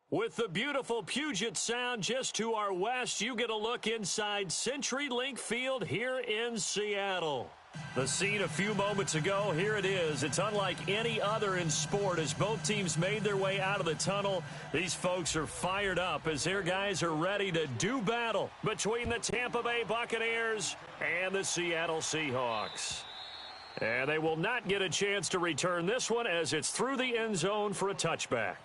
With the beautiful Puget Sound just to our west, you get a look inside CenturyLink Field here in Seattle. The scene a few moments ago, here it is. It's unlike any other in sport as both teams made their way out of the tunnel. These folks are fired up as their guys are ready to do battle between the Tampa Bay Buccaneers and the Seattle Seahawks. And they will not get a chance to return this one as it's through the end zone for a touchback.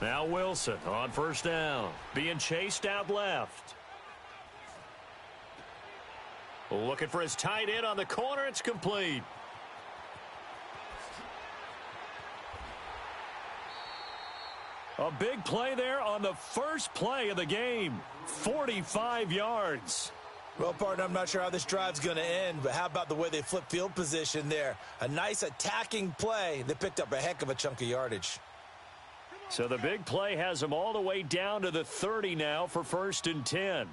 Now Wilson on first down, being chased out left. Looking for his tight end on the corner. It's complete. A big play there on the first play of the game. 45 yards. Well, partner, I'm not sure how this drive's going to end, but how about the way they flip field position there? A nice attacking play. They picked up a heck of a chunk of yardage. So the big play has them all the way down to the 30 now for 1st and 10.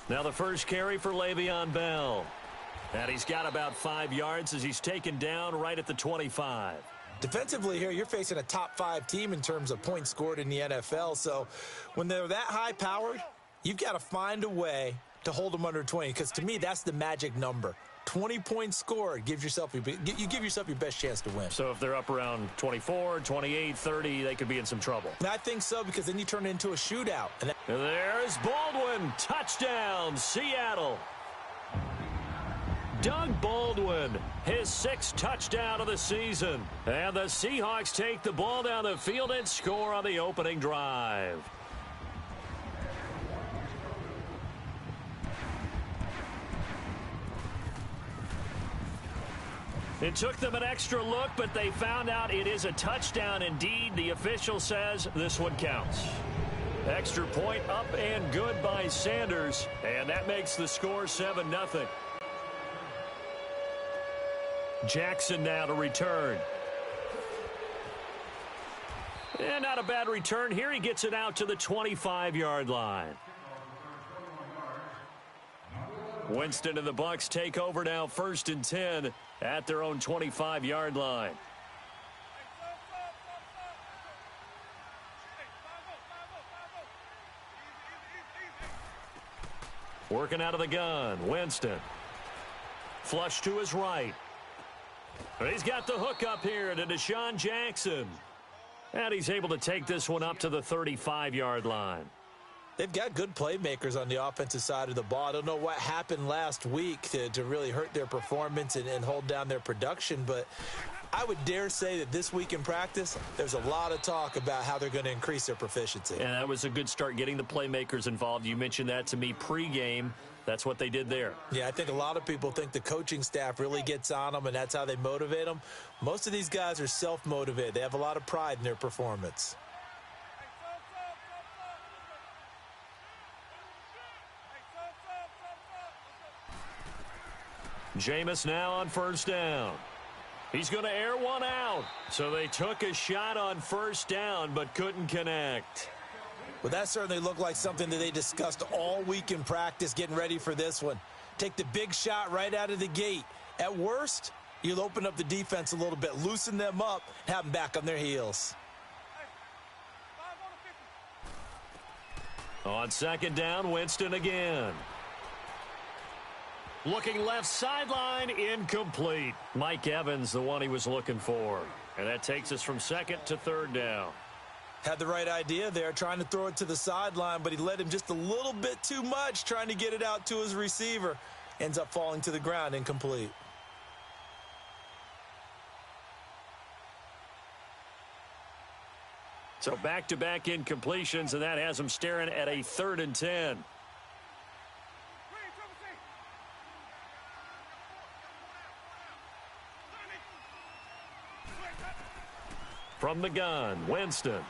Now the first carry for Le'Veon Bell. And he's got about 5 yards as he's taken down right at the 25. Defensively here, you're facing a top 5 team in terms of points scored in the NFL. So when they're that high-powered, you've got to find a way to hold them under 20. Because to me, that's the magic number. 20 points scored, you give yourself your best chance to win. So if they're up around 24, 28, 30, they could be in some trouble. And I think so, because then you turn it into a shootout. And there's Baldwin. Touchdown, Seattle. Doug Baldwin, his 6th touchdown of the season. And the Seahawks take the ball down the field and score on the opening drive. It took them an extra look, but they found out it is a touchdown indeed. The official says this one counts. Extra point up and good by Sanders, and that makes the score 7-0. Jackson now to return. And not a bad return here. He gets it out to the 25-yard line. Winston and the Bucs take over now 1st and 10 at their own 25-yard line. Working out of the gun, Winston. Flush to his right. He's got the hook up here to Deshaun Jackson. And he's able to take this one up to the 35-yard line. They've got good playmakers on the offensive side of the ball. I don't know what happened last week to really hurt their performance and hold down their production, but I would dare say that this week in practice, there's a lot of talk about how they're going to increase their proficiency. And that was a good start, getting the playmakers involved. You mentioned that to me pregame. That's what they did there. Yeah, I think a lot of people think the coaching staff really gets on them, and that's how they motivate them. Most of these guys are self-motivated. They have a lot of pride in their performance. Jameis now on first down. He's going to air one out. So they took a shot on first down but couldn't connect. Well, that certainly looked like something that they discussed all week in practice getting ready for this one. Take the big shot right out of the gate. At worst, you'll open up the defense a little bit, loosen them up, have them back on their heels. On 2nd down, Winston again. Looking left sideline, incomplete. Mike Evans, the one he was looking for. And that takes us from 2nd to 3rd down. Had the right idea there, trying to throw it to the sideline, but he led him just a little bit too much, trying to get it out to his receiver. Ends up falling to the ground, incomplete. So back-to-back incompletions, and that has him staring at a 3rd and 10. From the gun, Winston.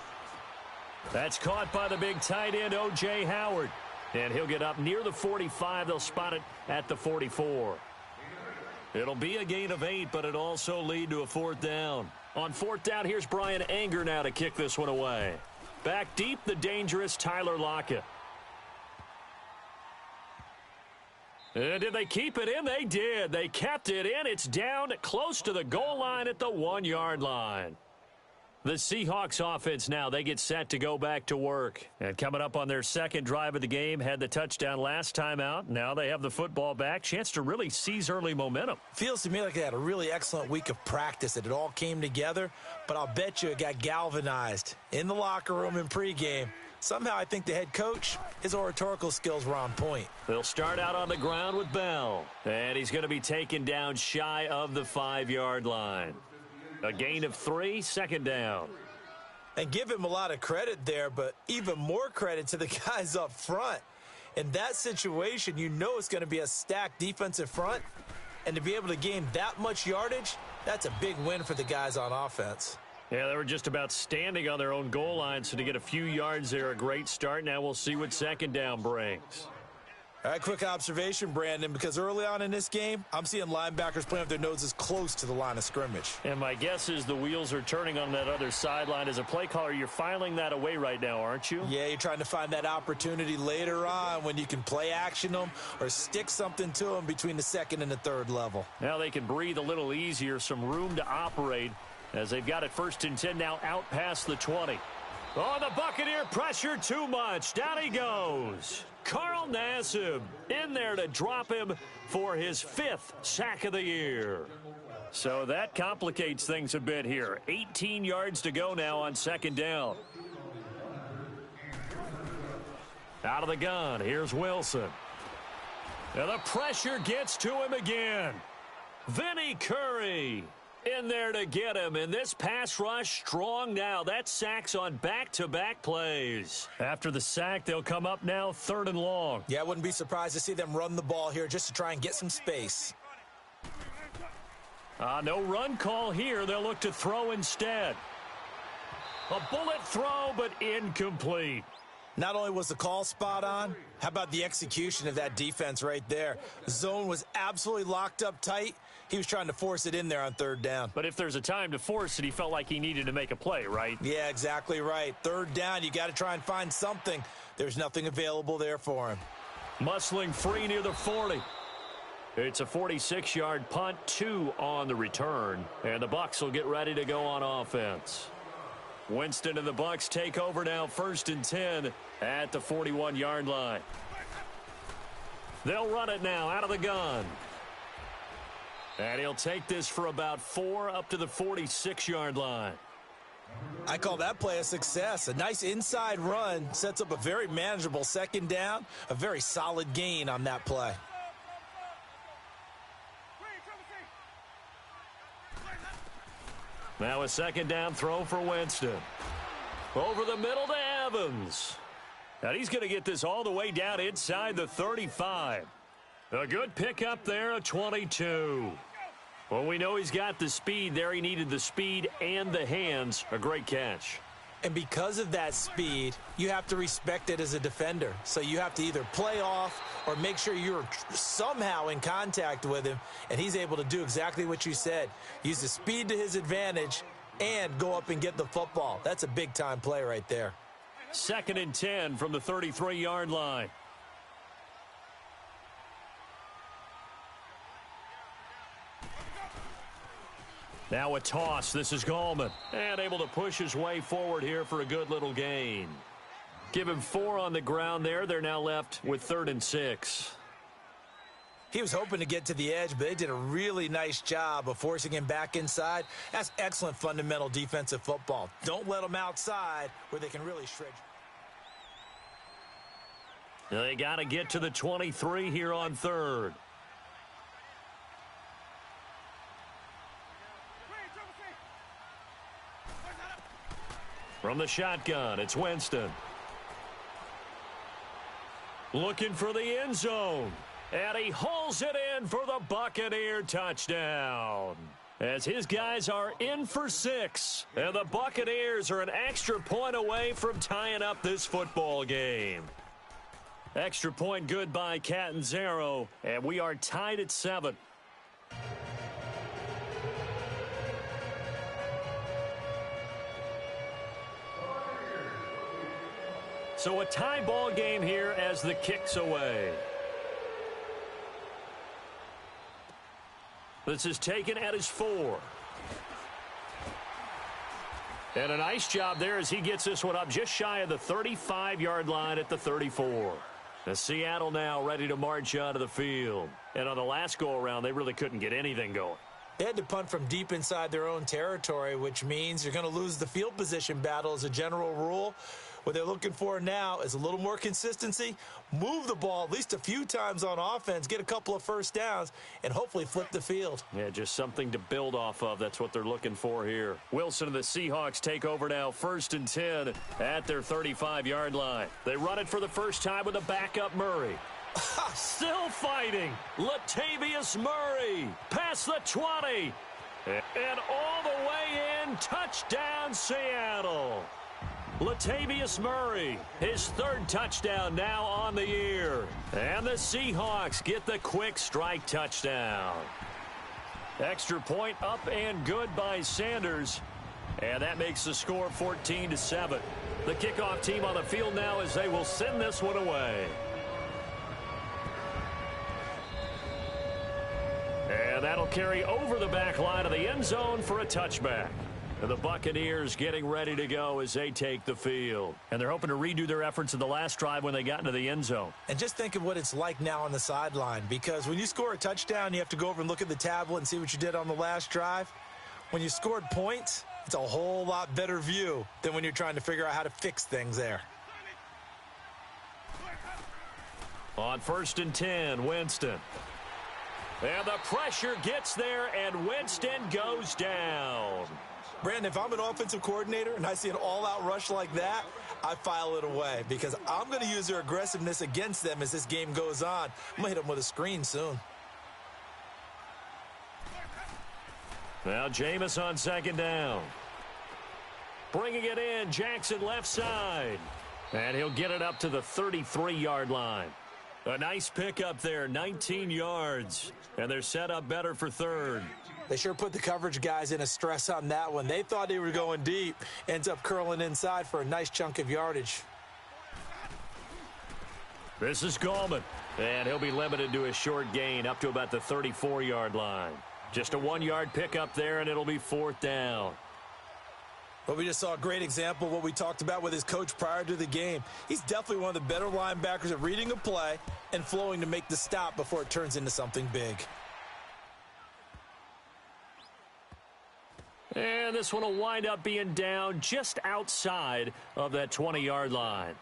That's caught by the big tight end, O.J. Howard. And he'll get up near the 45. They'll spot it at the 44. It'll be a gain of 8, but it'll also lead to a 4th down. On 4th down, here's Brian Anger now to kick this one away. Back deep, the dangerous Tyler Lockett. And did they keep it in? They did. They kept it in. It's down close to the goal line at the 1-yard line. The Seahawks offense now, they get set to go back to work. And coming up on their second drive of the game, had the touchdown last time out. Now they have the football back. Chance to really seize early momentum. Feels to me like they had a really excellent week of practice. It all came together, but I'll bet you it got galvanized in the locker room in pregame. Somehow I think the head coach, his oratorical skills were on point. They'll start out on the ground with Bell. And he's going to be taken down shy of the 5-yard line. A gain of 3, 2nd down. And give him a lot of credit there, but even more credit to the guys up front. In that situation, you know it's going to be a stacked defensive front. And to be able to gain that much yardage, that's a big win for the guys on offense. Yeah, they were just about standing on their own goal line, so to get a few yards there, a great start. Now we'll see what 2nd down brings. All right, quick observation, Brandon, because early on in this game, I'm seeing linebackers playing with their noses close to the line of scrimmage. And my guess is the wheels are turning on that other sideline. As a play caller, you're filing that away right now, aren't you? Yeah, you're trying to find that opportunity later on when you can play action them or stick something to them between the 2nd and the 3rd level. Now they can breathe a little easier, some room to operate as they've got it 1st and 10 now out past the 20. Oh, the Buccaneer pressure too much. Down he goes. Carl Nassib in there to drop him for his 5th sack of the year. So that complicates things a bit here. 18 yards to go now on 2nd down. Out of the gun, here's Wilson. And the pressure gets to him again. Vinny Curry in there to get him, and this pass rush strong now. That sack's on back-to-back plays. After the sack, they'll come up now 3rd and long. Yeah, I wouldn't be surprised to see them run the ball here just to try and get some space. No run call here. They'll look to throw instead. A bullet throw, but incomplete. Not only was the call spot on, how about the execution of that defense right there? The zone was absolutely locked up tight. He was trying to force it in there on 3rd down. But if there's a time to force it, he felt like he needed to make a play, right? Yeah, exactly right. 3rd down, you got to try and find something. There's nothing available there for him. Muscling free near the 40. It's a 46-yard punt, 2 on the return. And the Bucs will get ready to go on offense. Winston and the Bucs take over now 1st and 10 at the 41-yard line. They'll run it now out of the gun. And he'll take this for about 4 up to the 46-yard line. I call that play a success. A nice inside run sets up a very manageable 2nd down, a very solid gain on that play. Now a 2nd down throw for Winston. Over the middle to Evans. And he's going to get this all the way down inside the 35. A good pickup there, a 22. Well, we know he's got the speed there. He needed the speed and the hands. A great catch. And because of that speed, you have to respect it as a defender. So you have to either play off or make sure you're somehow in contact with him. And he's able to do exactly what you said. Use the speed to his advantage and go up and get the football. That's a big-time play right there. 2nd and 10 from the 33-yard line. Now a toss. This is Gallman. And able to push his way forward here for a good little gain. Give him 4 on the ground there. They're now left with 3rd and 6. He was hoping to get to the edge, but they did a really nice job of forcing him back inside. That's excellent fundamental defensive football. Don't let them outside where they can really shred. They got to get to the 23 here on 3rd. From the shotgun, it's Winston. Looking for the end zone. And he hauls it in for the Buccaneer touchdown. as his guys are in for 6. And the Buccaneers are an extra point away from tying up this football game. Extra point good by Catanzaro, and we are tied at 7. So a tie ball game here as the kick's away. This is taken at his 4. And a nice job there as he gets this one up just shy of the 35-yard line at the 34. The Seattle now ready to march onto the field. And on the last go-around, they really couldn't get anything going. They had to punt from deep inside their own territory, which means you're going to lose the field position battle as a general rule. What they're looking for now is a little more consistency, move the ball at least a few times on offense, get a couple of first downs, and hopefully flip the field. Yeah, just something to build off of. That's what they're looking for here. Wilson and the Seahawks take over now, 1st and 10 at their 35-yard line. They run it for the first time with a backup Murray. Still fighting. Latavius Murray past the 20. And all the way in, touchdown Seattle. Latavius Murray, his 3rd touchdown now on the year. And the Seahawks get the quick strike touchdown. Extra point up and good by Sanders. And that makes the score 14-7. The kickoff team on the field now as they will send this one away. And that'll carry over the back line of the end zone for a touchback. And the Buccaneers getting ready to go as they take the field. And they're hoping to redo their efforts in the last drive when they got into the end zone. And just think of what it's like now on the sideline, because when you score a touchdown, you have to go over and look at the tablet and see what you did on the last drive. When you scored points, it's a whole lot better view than when you're trying to figure out how to fix things there. On 1st and 10, Winston. And the pressure gets there, and Winston goes down. Brandon, if I'm an offensive coordinator and I see an all-out rush like that, I file it away because I'm going to use their aggressiveness against them as this game goes on. I'm going to hit them with a screen soon. Now Jameis on 2nd down. Bringing it in, Jackson left side. And he'll get it up to the 33-yard line. A nice pickup there, 19 yards. And they're set up better for 3rd. They sure put the coverage guys in a stress on that one. They thought they were going deep. Ends up curling inside for a nice chunk of yardage. This is Gallman. And he'll be limited to a short gain up to about the 34-yard line. Just a 1-yard pickup there, and it'll be 4th down. But we just saw a great example of what we talked about with his coach prior to the game. He's definitely one of the better linebackers at reading a play and flowing to make the stop before it turns into something big. And this one will wind up being down just outside of that 20-yard line.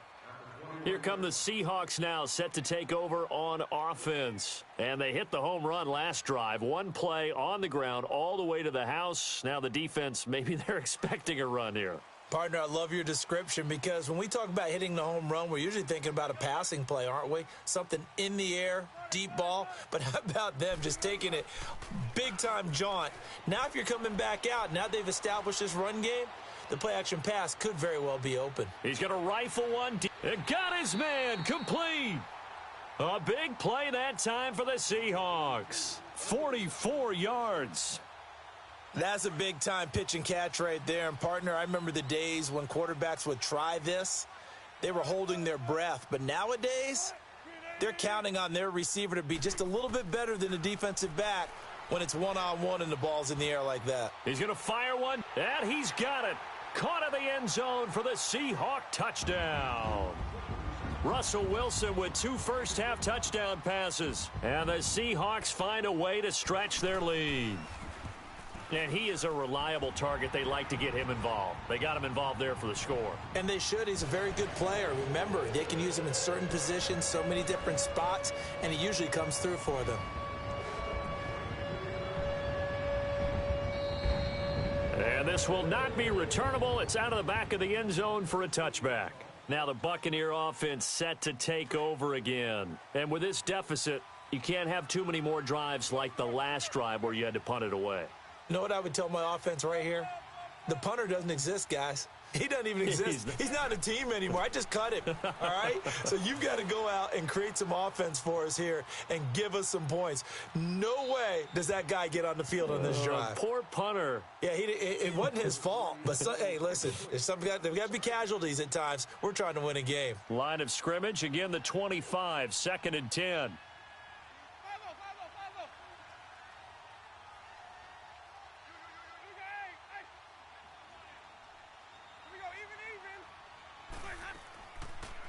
Here come the Seahawks now, set to take over on offense. And they hit the home run last drive. One play on the ground all the way to the house. Now the defense, maybe they're expecting a run here. Partner, I love your description because when we talk about hitting the home run, we're usually thinking about a passing play, aren't we? Something in the air, deep ball. But how about them just taking it big-time jaunt? Now if you're coming back out, now they've established this run game, the play-action pass could very well be open. He's going to rifle one. It got his man complete. A big play that time for the Seahawks. 44 yards. That's a big-time pitch and catch right there. And, partner, I remember the days when quarterbacks would try this. They were holding their breath. But nowadays, they're counting on their receiver to be just a little bit better than the defensive back when it's one-on-one and the ball's in the air like that. He's going to fire one, and he's got it. Caught in the end zone for the Seahawk touchdown. Russell Wilson with 2 first-half touchdown passes. And the Seahawks find a way to stretch their lead. And he is a reliable target. They like to get him involved. They got him involved there for the score. And they should. He's a very good player. Remember, they can use him in certain positions, so many different spots, and he usually comes through for them. And this will not be returnable. It's out of the back of the end zone for a touchback. Now the Buccaneer offense set to take over again. And with this deficit, you can't have too many more drives like the last drive where you had to punt it away. You know what I would tell my offense right here? The punter doesn't exist, guys. He doesn't even exist. He's not a team anymore. I just cut him, all right? So you've got to go out and create some offense for us here and give us some points. No way does that guy get on the field on this drive. Poor punter. Yeah, it wasn't his fault. But, hey, listen, there's got to be casualties at times. We're trying to win a game. Line of scrimmage, again the 25, 2nd and 10.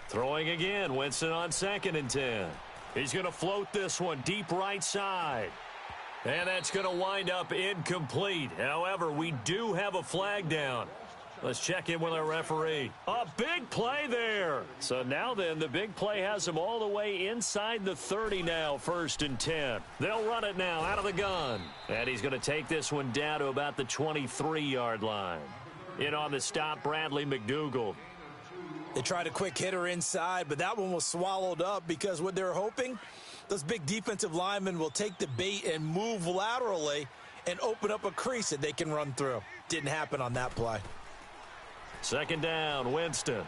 Throwing again, Winston on 2nd and 10. He's going to float this one deep right side. And that's going to wind up incomplete. However, we do have a flag down. Let's check in with our referee. A big play there. So now then, the big play has him all the way inside the 30 now, 1st and 10. They'll run it now out of the gun. And he's going to take this one down to about the 23-yard line. In on the stop, Bradley McDougald. They tried a quick hitter inside, but that one was swallowed up because what they're hoping, those big defensive linemen will take the bait and move laterally and open up a crease that they can run through. Didn't happen on that play. 2nd down, Winston.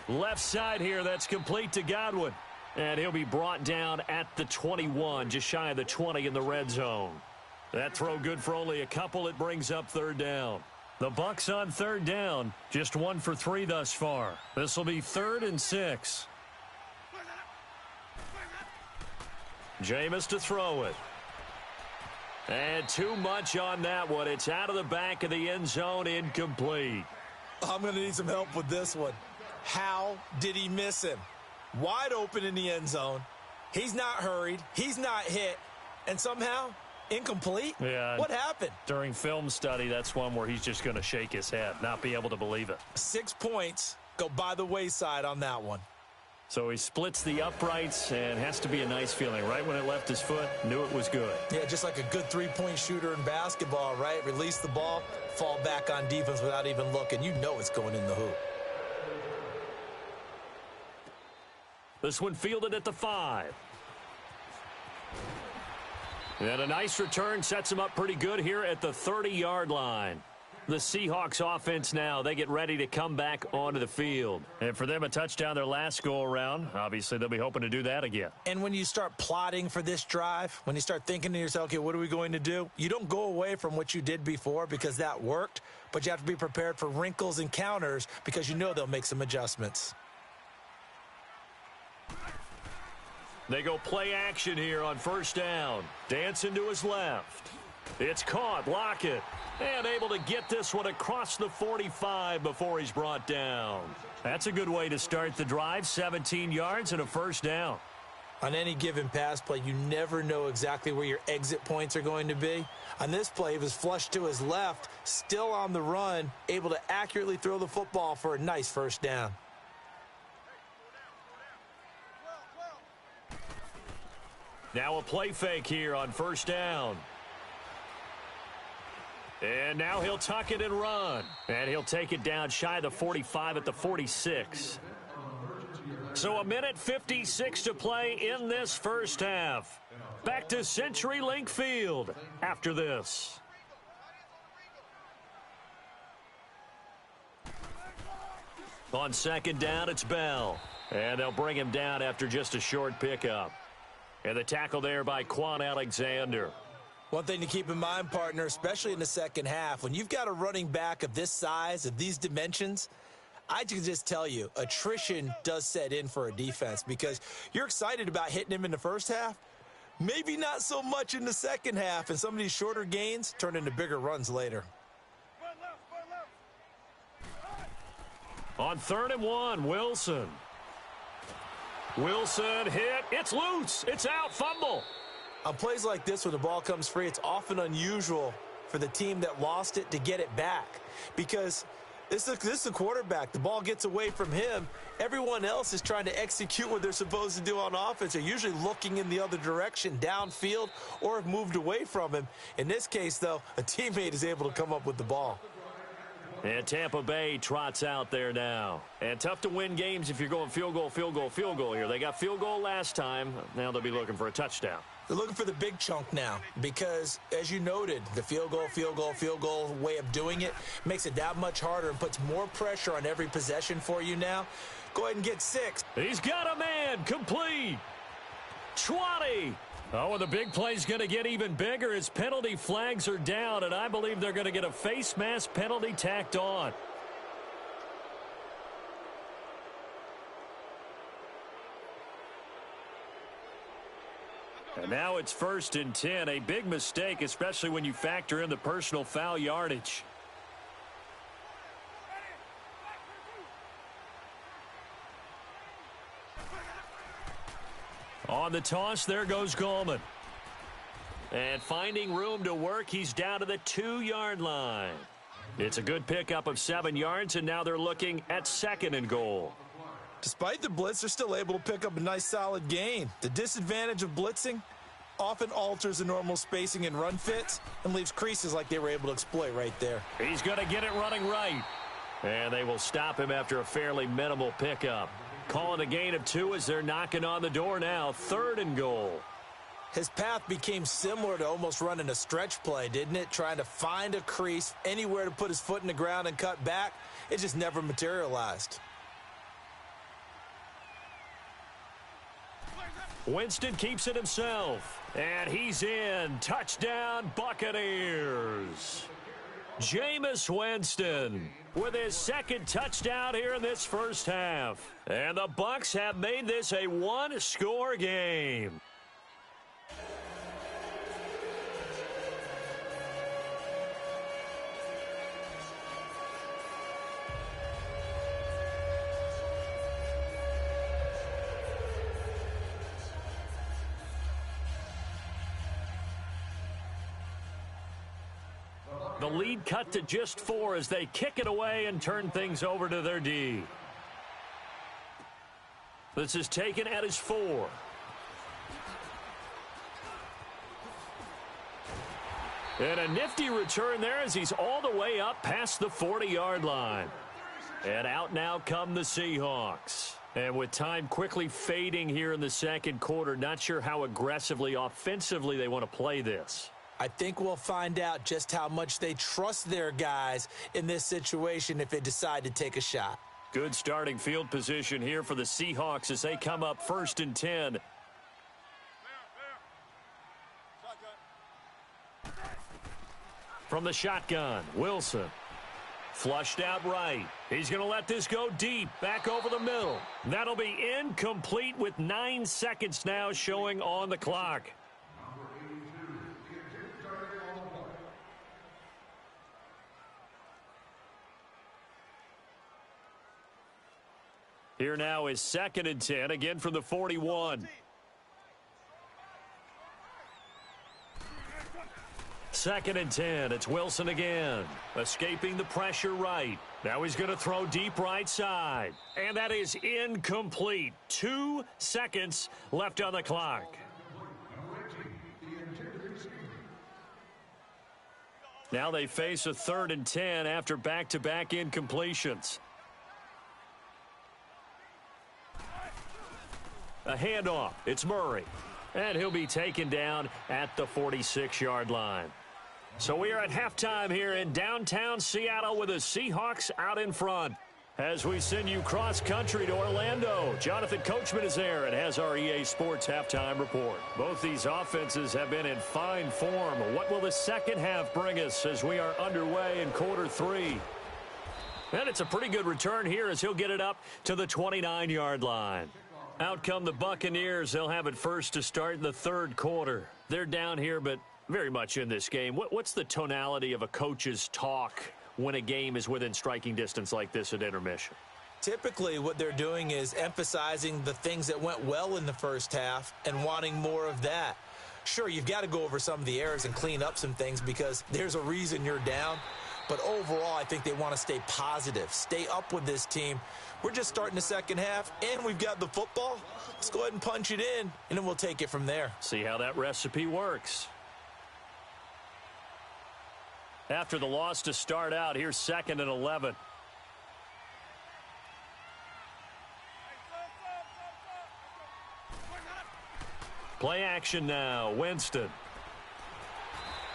Left side here, that's complete to Godwin. And he'll be brought down at the 21, just shy of the 20 in the red zone. That throw good for only a couple. It brings up 3rd down. The Bucs on 3rd down, just 1 for 3 thus far. This will be 3rd and 6. Jameis to throw it. And too much on that one. It's out of the back of the end zone, incomplete. I'm going to need some help with this one. How did he miss him? Wide open in the end zone. He's not hurried. He's not hit. And somehow, incomplete? Yeah. What happened? During film study, that's one where he's just going to shake his head, not be able to believe it. 6 points go by the wayside on that one. So he splits the uprights, and has to be a nice feeling. Right when it left his foot, knew it was good. Yeah, just like a good three-point shooter in basketball, right? Release the ball, fall back on defense without even looking. You know it's going in the hoop. This one fielded at the 5. And a nice return sets him up pretty good here at the 30-yard line. The Seahawks offense now, they get ready to come back onto the field. And for them, a touchdown their last go-around. Obviously, they'll be hoping to do that again. And when you start plotting for this drive, when you start thinking to yourself, okay, what are we going to do? You don't go away from what you did before because that worked, but you have to be prepared for wrinkles and counters because you know they'll make some adjustments. They go play action here on 1st down. Dancing to his left. It's caught. Lockett. And able to get this one across the 45 before he's brought down. That's a good way to start the drive. 17 yards and a 1st down. On any given pass play, you never know exactly where your exit points are going to be. On this play, he was flushed to his left, still on the run, able to accurately throw the football for a nice 1st down. Now a play fake here on 1st down. And now he'll tuck it and run. And he'll take it down shy of the 45 at the 46. So 1:56 to play in this 1st half. Back to CenturyLink Field after this. On 2nd down, it's Bell. And they'll bring him down after just a short pickup. And the tackle there by Quan Alexander. One thing to keep in mind, partner, especially in the 2nd half, when you've got a running back of this size, of these dimensions, I can just tell you, attrition does set in for a defense because you're excited about hitting him in the 1st half, maybe not so much in the 2nd half, and some of these shorter gains turn into bigger runs later. On 3rd and 1, Wilson. Wilson hit. It's loose. It's out. Fumble. On plays like this, when the ball comes free, it's often unusual for the team that lost it to get it back because this is a quarterback. The ball gets away from him. Everyone else is trying to execute what they're supposed to do on offense. They're usually looking in the other direction, downfield, or have moved away from him. In this case, though, a teammate is able to come up with the ball. And Tampa Bay trots out there now. And tough to win games if you're going field goal, field goal, field goal here. They got field goal last time. Now they'll be looking for a touchdown. They're looking for the big chunk now because, as you noted, the field goal, field goal, field goal way of doing it makes it that much harder and puts more pressure on every possession for you now. Go ahead and get 6. He's got a man. Complete. 20. Oh, and the big play's going to get even bigger as penalty flags are down, and I believe they're going to get a face mask penalty tacked on. And now it's 1st and 10, a big mistake, especially when you factor in the personal foul yardage. On the toss, there goes Gallman. And finding room to work, he's down to the 2-yard line. It's a good pickup of 7 yards, and now they're looking at 2nd and goal. Despite the blitz, they're still able to pick up a nice solid gain. The disadvantage of blitzing often alters the normal spacing and run fits and leaves creases like they were able to exploit right there. He's going to get it running right. And they will stop him after a fairly minimal pickup. Calling a gain of 2 as they're knocking on the door now. 3rd and goal. His path became similar to almost running a stretch play, didn't it? Trying to find a crease, anywhere to put his foot in the ground and cut back. It just never materialized. Winston keeps it himself. And he's in. Touchdown, Buccaneers. Jameis Winston with his 2nd touchdown here in this first half. And the Bucs have made this a 1-score game. The lead cut to just 4 as they kick it away and turn things over to their D. This is taken at his 4. And a nifty return there as he's all the way up past the 40-yard line. And out now come the Seahawks. And with time quickly fading here in the 2nd quarter, not sure how aggressively, offensively they want to play this. I think we'll find out just how much they trust their guys in this situation if they decide to take a shot. Good starting field position here for the Seahawks as they come up 1st and 10. From the shotgun, Wilson. Flushed out right. He's going to let this go deep, back over the middle. That'll be incomplete with 9 seconds now showing on the clock. Here now is 2nd and 10, again from the 41. 2nd and 10, it's Wilson again. Escaping the pressure right. Now he's going to throw deep right side. And that is incomplete. 2 seconds left on the clock. Now they face a 3rd and 10 after back-to-back incompletions. A handoff. It's Murray. And he'll be taken down at the 46-yard line. So we are at halftime here in downtown Seattle with the Seahawks out in front. As we send you cross-country to Orlando, Jonathan Coachman is there and has our EA Sports halftime report. Both these offenses have been in fine form. What will the second half bring us as we are underway in quarter 3? And it's a pretty good return here as he'll get it up to the 29-yard line. Out come the Buccaneers. They'll have it first to start the 3rd quarter. They're down here, but very much in this game. What's the tonality of a coach's talk when a game is within striking distance like this at intermission? Typically, what they're doing is emphasizing the things that went well in the first half and wanting more of that. Sure, you've got to go over some of the errors and clean up some things because there's a reason you're down. But overall, I think they want to stay positive, stay up with this team. We're just starting the second half, and we've got the football. Let's go ahead and punch it in, and then we'll take it from there. See how that recipe works. After the loss to start out, here's 2nd and 11. Play action now, Winston.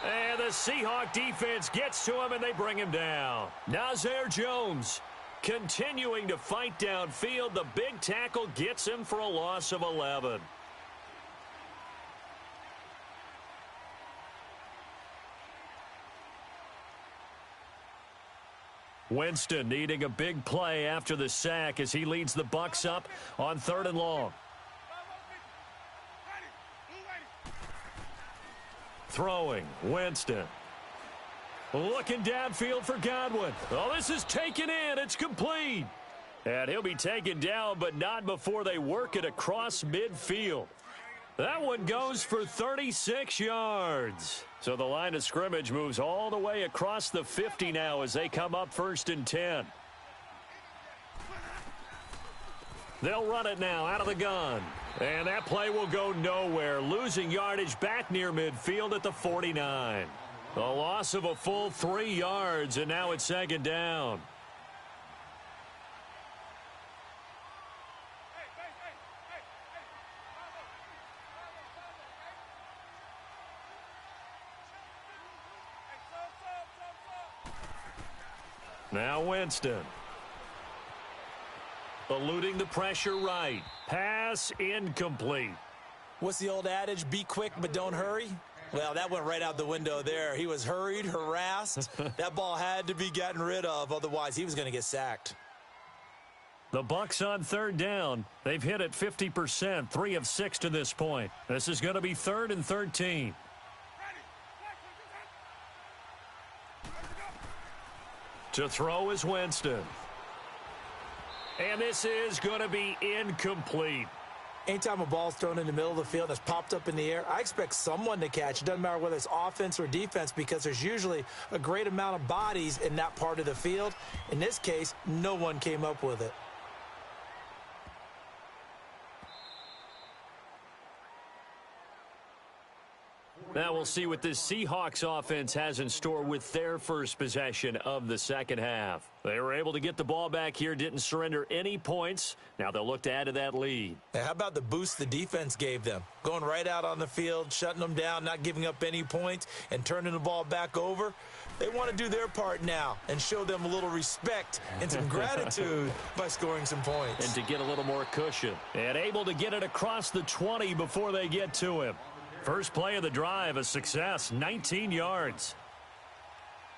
And the Seahawk defense gets to him, and they bring him down. Nazir Jones continuing to fight downfield. The big tackle gets him for a loss of 11. Winston needing a big play after the sack as he leads the Bucs up on 3rd and long. Throwing, Winston. Looking downfield for Godwin. Oh, this is taken in. It's complete. And he'll be taken down, but not before they work it across midfield. That one goes for 36 yards. So the line of scrimmage moves all the way across the 50 now as they come up 1st and 10. They'll run it now out of the gun. And that play will go nowhere, losing yardage back near midfield at the 49. A loss of a full 3 yards, and now it's 2nd down. Now Winston. Eluding the pressure right. Pass incomplete. What's the old adage? Be quick, but don't hurry. Well, that went right out the window there. He was hurried, harassed. That ball had to be gotten rid of. Otherwise, he was going to get sacked. The Bucs on 3rd down. They've hit it 50%, 3 of 6 to this point. This is going to be 3rd and 13. To throw is Winston. And this is going to be incomplete. Anytime a ball's thrown in the middle of the field that's popped up in the air, I expect someone to catch. It doesn't matter whether it's offense or defense because there's usually a great amount of bodies in that part of the field. In this case, no one came up with it. Now we'll see what this Seahawks offense has in store with their first possession of the second half. They were able to get the ball back here, didn't surrender any points. Now they'll look to add to that lead. Now, how about the boost the defense gave them? Going right out on the field, shutting them down, not giving up any points, and turning the ball back over. They want to do their part now and show them a little respect and some gratitude by scoring some points. And to get a little more cushion. And able to get it across the 20 before they get to him. First play of the drive, a success, 19 yards.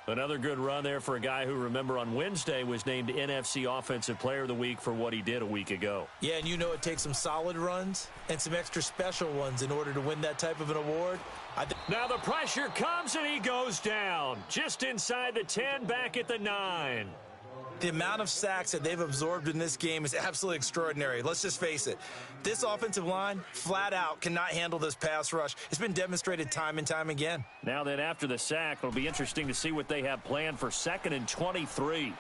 Another good run there for a guy who, remember, on Wednesday was named NFC Offensive Player of the Week for what he did a week ago. Yeah, and you know it takes some solid runs and some extra special ones in order to win that type of an award. Now the pressure comes and he goes down. Just inside the 10, back at the 9. The amount of sacks that they've absorbed in this game is absolutely extraordinary. Let's just face it. This offensive line, flat out, cannot handle this pass rush. It's been demonstrated time and time again. Now then, after the sack, it'll be interesting to see what they have planned for 2nd and 23.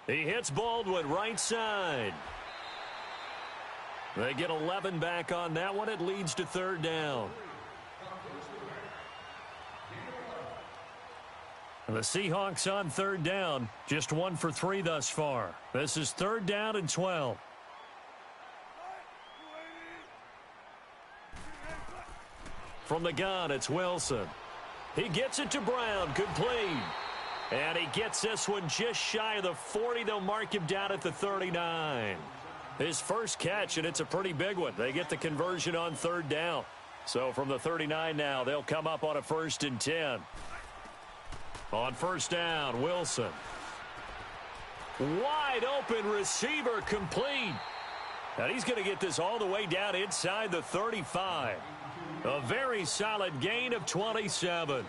He hits Baldwin right side. They get 11 back on that one. It leads to 3rd down. The Seahawks on 3rd down, just 1 for 3 thus far. This is 3rd down and 12. From the gun, it's Wilson. He gets it to Brown, complete. And he gets this one just shy of the 40. They'll mark him down at the 39. His first catch, and it's a pretty big one. They get the conversion on 3rd down. So from the 39 now, they'll come up on a 1st and 10. On 1st down, Wilson. Wide open receiver, complete. And he's going to get this all the way down inside the 35. A very solid gain of 27.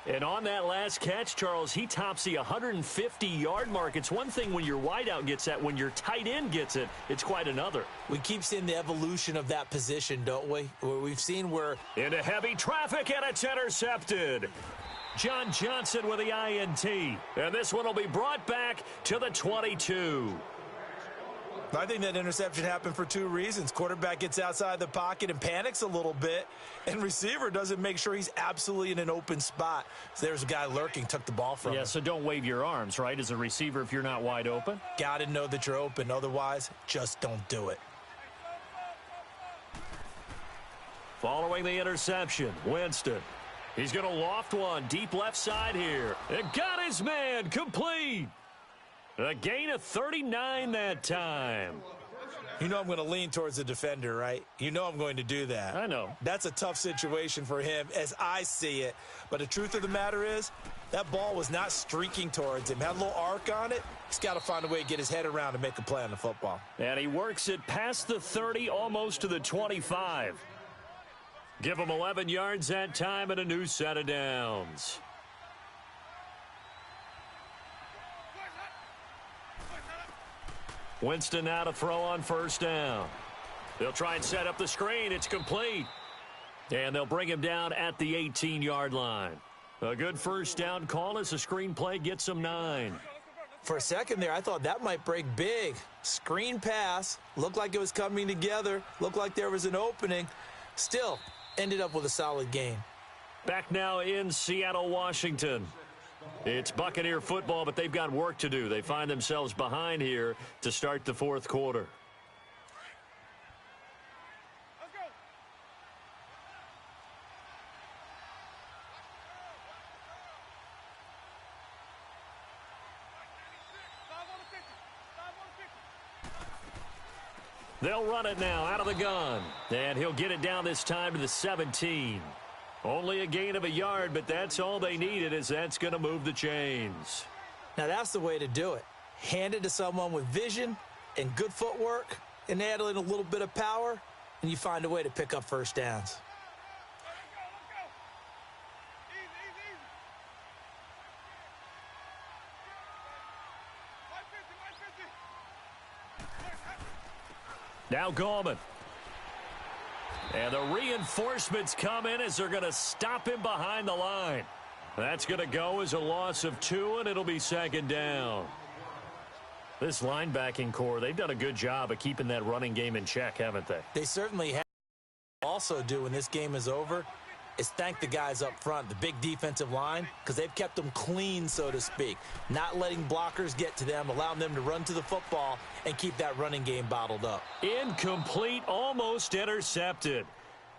And on that last catch, Charles, he tops the 150-yard mark. It's one thing when your wideout gets that. When your tight end gets it, it's quite another. We keep seeing the evolution of that position, don't we? Where we've seen where... Into heavy traffic, and it's intercepted. John Johnson with the INT. And this one will be brought back to the 22. I think that interception happened for two reasons. Quarterback gets outside the pocket and panics a little bit, and receiver doesn't make sure he's absolutely in an open spot. So there's a guy lurking, took the ball from him. Yeah, so don't wave your arms, right, as a receiver if you're not wide open. Got to know that you're open. Otherwise, just don't do it. Following the interception, Winston. He's going to loft one deep left side here. It got his man complete. A gain of 39 that time. You know I'm going to lean towards the defender, right? You know I'm going to do that. I know. That's a tough situation for him as I see it. But the truth of the matter is, that ball was not streaking towards him. Had a little arc on it. He's got to find a way to get his head around and make a play on the football. And he works it past the 30, almost to the 25. Give him 11 yards that time and a new set of downs. Winston now to throw on first down. They'll try and set up the screen. It's complete. And they'll bring him down at the 18-yard line. A good first down call as the screen play gets him 9. For a second there, I thought that might break big. Screen pass. Looked like it was coming together. Looked like there was an opening. Still, ended up with a solid game. Back now in Seattle, Washington. It's Buccaneer football, but they've got work to do. They find themselves behind here to start the fourth quarter. They'll run it now out of the gun. And he'll get it down this time to the 17. Only a gain of a yard, but that's all they needed, as that's going to move the chains. Now that's the way to do it. Hand it to someone with vision and good footwork and add in a little bit of power, and you find a way to pick up first downs. Now Gallman. And the reinforcements come in as they're going to stop him behind the line. That's going to go as a loss of 2, and it'll be second down. This linebacking core, they've done a good job of keeping that running game in check, haven't they? They certainly have. Also do when this game is over is thank the guys up front, the big defensive line, because they've kept them clean, so to speak. Not letting blockers get to them, allowing them to run to the football and keep that running game bottled up. Incomplete, almost intercepted.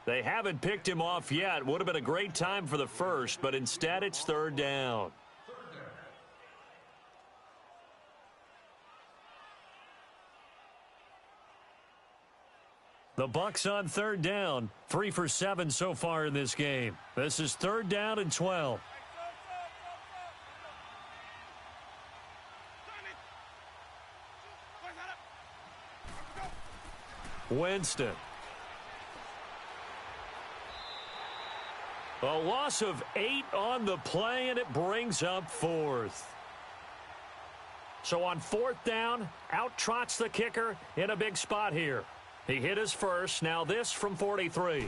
They haven't picked him off yet. Would have been a great time for the first, but instead it's third down. The Bucs on third down, 3 for 7 so far in this game. This is third down and 12. Winston. A loss of 8 on the play, and it brings up 4th. So on 4th down, out trots the kicker in a big spot here. He hit his first. Now this from 43.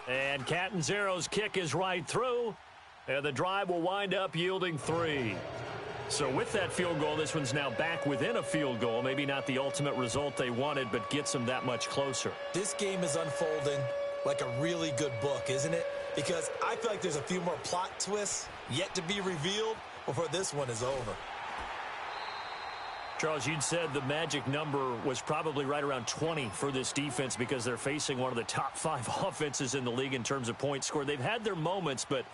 And Catanzaro's kick is right through. And the drive will wind up yielding 3. So with that field goal, this one's now back within a field goal. Maybe not the ultimate result they wanted, but gets them that much closer. This game is unfolding like a really good book, isn't it? Because I feel like there's a few more plot twists yet to be revealed before this one is over. Charles, you'd said the magic number was probably right around 20 for this defense because they're facing one of the top 5 offenses in the league in terms of points scored. They've had their moments, but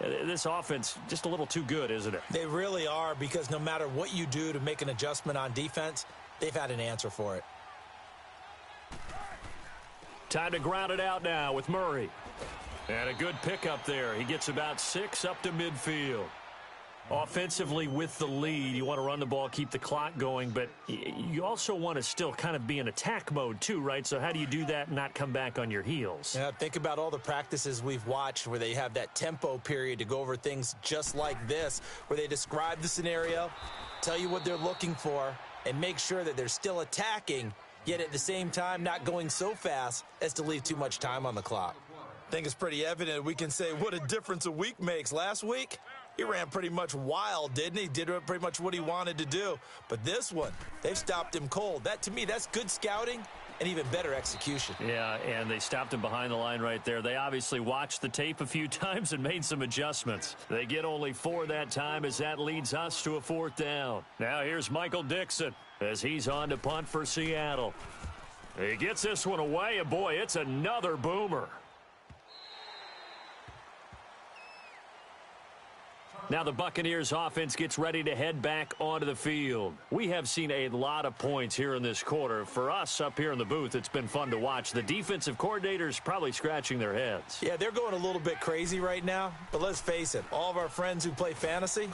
this offense just a little too good, isn't it? They really are, because no matter what you do to make an adjustment on defense, they've had an answer for it. Time to ground it out now with Murray. And a good pickup there. He gets about 6 up to midfield. Offensively with the lead, you want to run the ball, keep the clock going, but you also want to still kind of be in attack mode too, right? So how do you do that and not come back on your heels? Yeah, think about all the practices we've watched where they have that tempo period to go over things just like this, where they describe the scenario, tell you what they're looking for, and make sure that they're still attacking, yet at the same time not going so fast as to leave too much time on the clock. I think it's pretty evident we can say what a difference a week makes. Last week, he ran pretty much wild, didn't he? Did pretty much what he wanted to do. But this one, they've stopped him cold. That, to me, that's good scouting and even better execution. Yeah, and they stopped him behind the line right there. They obviously watched the tape a few times and made some adjustments. They get only 4 that time as that leads us to a 4th down. Now here's Michael Dixon as he's on to punt for Seattle. He gets this one away, and boy, it's another boomer. Now the Buccaneers offense gets ready to head back onto the field. We have seen a lot of points here in this quarter. For us up here in the booth, it's been fun to watch. The defensive coordinators probably scratching their heads. Yeah, they're going a little bit crazy right now. But let's face it, all of our friends who play fantasy,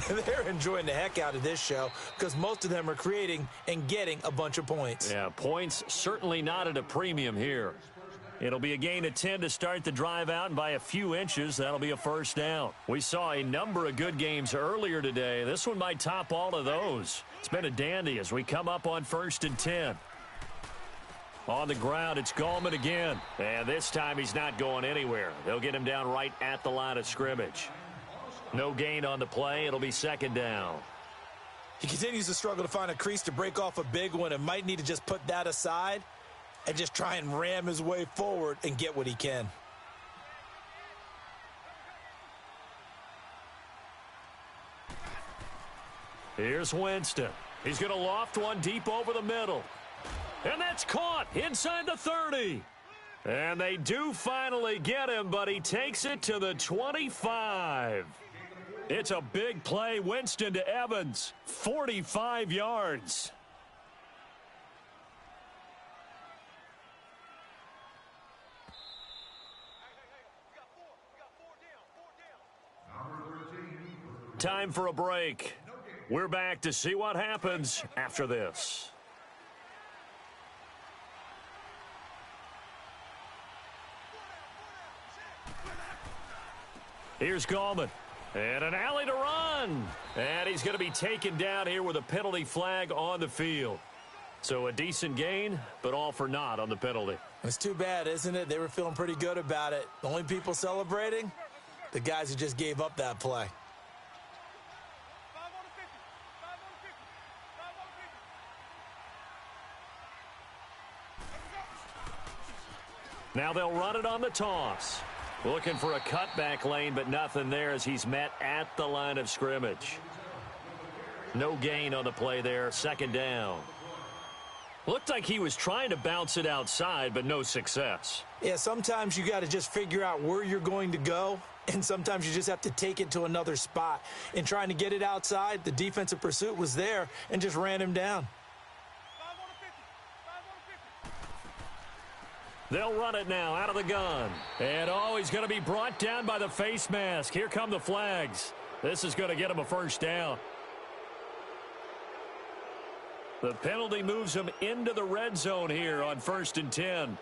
they're enjoying the heck out of this show because most of them are creating and getting a bunch of points. Yeah, points certainly not at a premium here. It'll be a gain of 10 to start the drive out, and by a few inches, that'll be a 1st down. We saw a number of good games earlier today. This one might top all of those. It's been a dandy as we come up on 1st and 10. On the ground, it's Gallman again. And this time he's not going anywhere. They'll get him down right at the line of scrimmage. No gain on the play. It'll be 2nd down. He continues to struggle to find a crease to break off a big one and might need to just put that aside and just try and ram his way forward and get what he can. Here's Winston. He's going to loft one deep over the middle. And that's caught inside the 30. And they do finally get him, but he takes it to the 25. It's a big play. Winston to Evans. 45 yards. Time for a break. We're back to see what happens after this. Here's Gallman. And an alley to run. And he's going to be taken down here with a penalty flag on the field. So a decent gain, but all for naught on the penalty. It's too bad, isn't it? They were feeling pretty good about it. The only people celebrating, the guys who just gave up that play. Now they'll run it on the toss. Looking for a cutback lane, but nothing there as he's met at the line of scrimmage. No gain on the play there. 2nd down. Looked like he was trying to bounce it outside, but no success. Yeah, sometimes you got to just figure out where you're going to go, and sometimes you just have to take it to another spot. In trying to get it outside, the defensive pursuit was there and just ran him down. They'll run it now out of the gun. And, oh, he's going to be brought down by the face mask. Here come the flags. This is going to get him a 1st down. The penalty moves him into the red zone here on 1st and 10.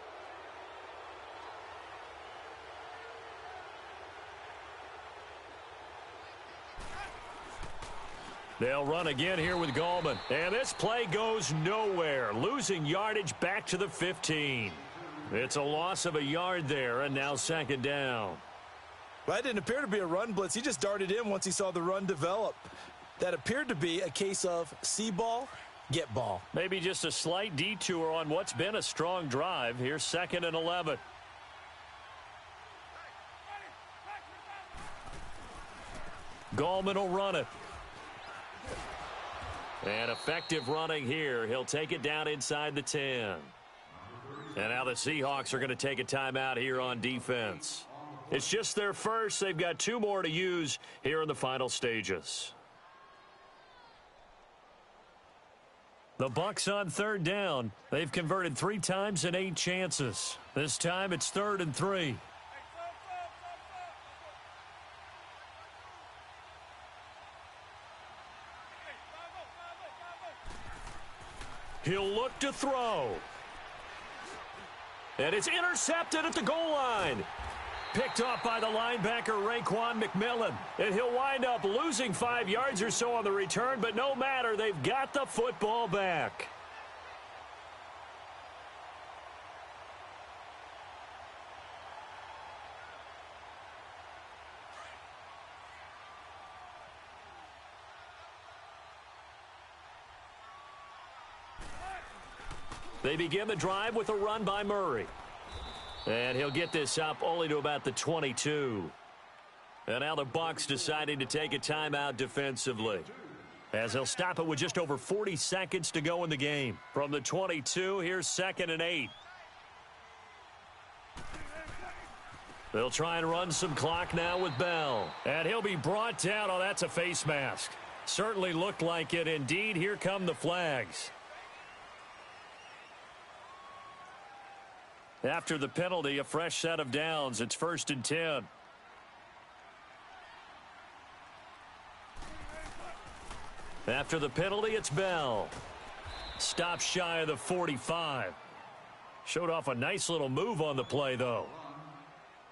They'll run again here with Gallman. And this play goes nowhere. Losing yardage back to the 15. It's a loss of a yard there, and now 2nd down. Well, that didn't appear to be a run blitz. He just darted in once he saw the run develop. That appeared to be a case of see ball, get ball. Maybe just a slight detour on what's been a strong drive. Here's 2nd and 11. Gallman will run it. And effective running here. He'll take it down inside the 10. And now the Seahawks are going to take a timeout here on defense. It's just their first. They've got 2 more to use here in the final stages. The Bucs on 3rd down. They've converted 3 times in 8 chances. This time it's 3rd and 3. He'll look to throw. And it's intercepted at the goal line. Picked off by the linebacker, Raekwon McMillan. And he'll wind up losing 5 yards or so on the return, but no matter, they've got the football back. They begin the drive with a run by Murray. And he'll get this up only to about the 22. And now the Bucs deciding to take a timeout defensively, as they'll stop it with just over 40 seconds to go in the game. From the 22, here's 2nd and 8. They'll try and run some clock now with Bell. And he'll be brought down. Oh, that's a face mask. Certainly looked like it. Indeed, here come the flags. After the penalty, a fresh set of downs. It's 1st and 10. After the penalty, it's Bell. Stopped shy of the 45. Showed off a nice little move on the play, though.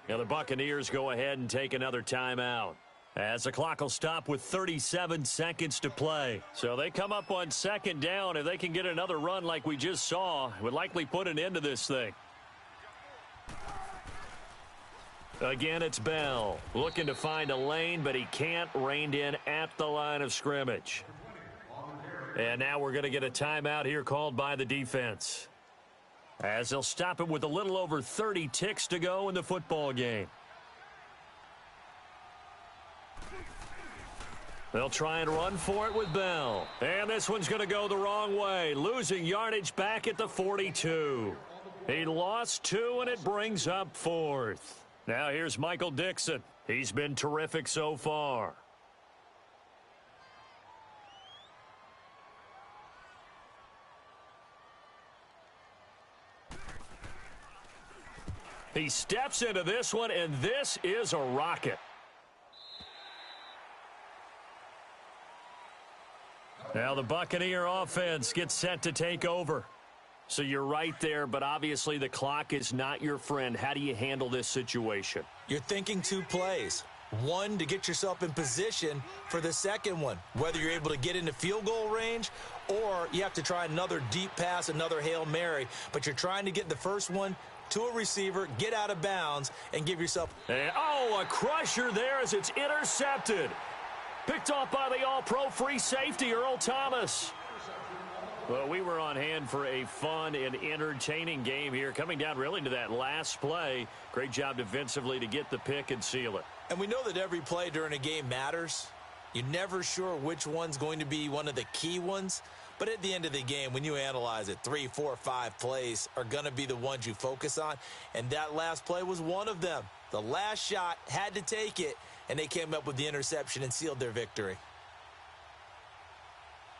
Now the Buccaneers go ahead and take another timeout, as the clock will stop with 37 seconds to play. So they come up on 2nd down. If they can get another run like we just saw, it would likely put an end to this thing. Again, it's Bell looking to find a lane, but he can't. Reined in at the line of scrimmage. And now we're going to get a timeout here called by the defense, as they'll stop it with a little over 30 ticks to go in the football game. They'll try and run for it with Bell. And this one's going to go the wrong way, losing yardage back at the 42. He lost 2, and it brings up 4th. Now here's Michael Dixon. He's been terrific so far. He steps into this one, and this is a rocket. Now the Buccaneer offense gets set to take over. So you're right there, but obviously the clock is not your friend. How do you handle this situation? You're thinking 2 plays. One, to get yourself in position for the second one, whether you're able to get into field goal range or you have to try another deep pass, another Hail Mary. But you're trying to get the first one to a receiver, get out of bounds, and give yourself... And, a crusher there as it's intercepted. Picked off by the all-pro free safety, Earl Thomas. Well, we were on hand for a fun and entertaining game here, coming down really to that last play. Great job defensively to get the pick and seal it. And we know that every play during a game matters. You're never sure which one's going to be one of the key ones. But at the end of the game, when you analyze it, 3, 4, 5 plays are going to be the ones you focus on. And that last play was one of them. The last shot had to take it, and they came up with the interception and sealed their victory.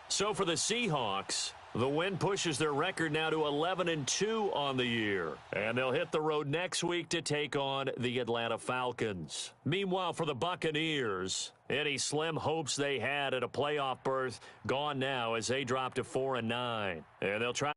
So for the Seahawks, the win pushes their record now to 11-2 on the year. And they'll hit the road next week to take on the Atlanta Falcons. Meanwhile, for the Buccaneers, any slim hopes they had at a playoff berth gone now as they drop to 4-9. And they'll try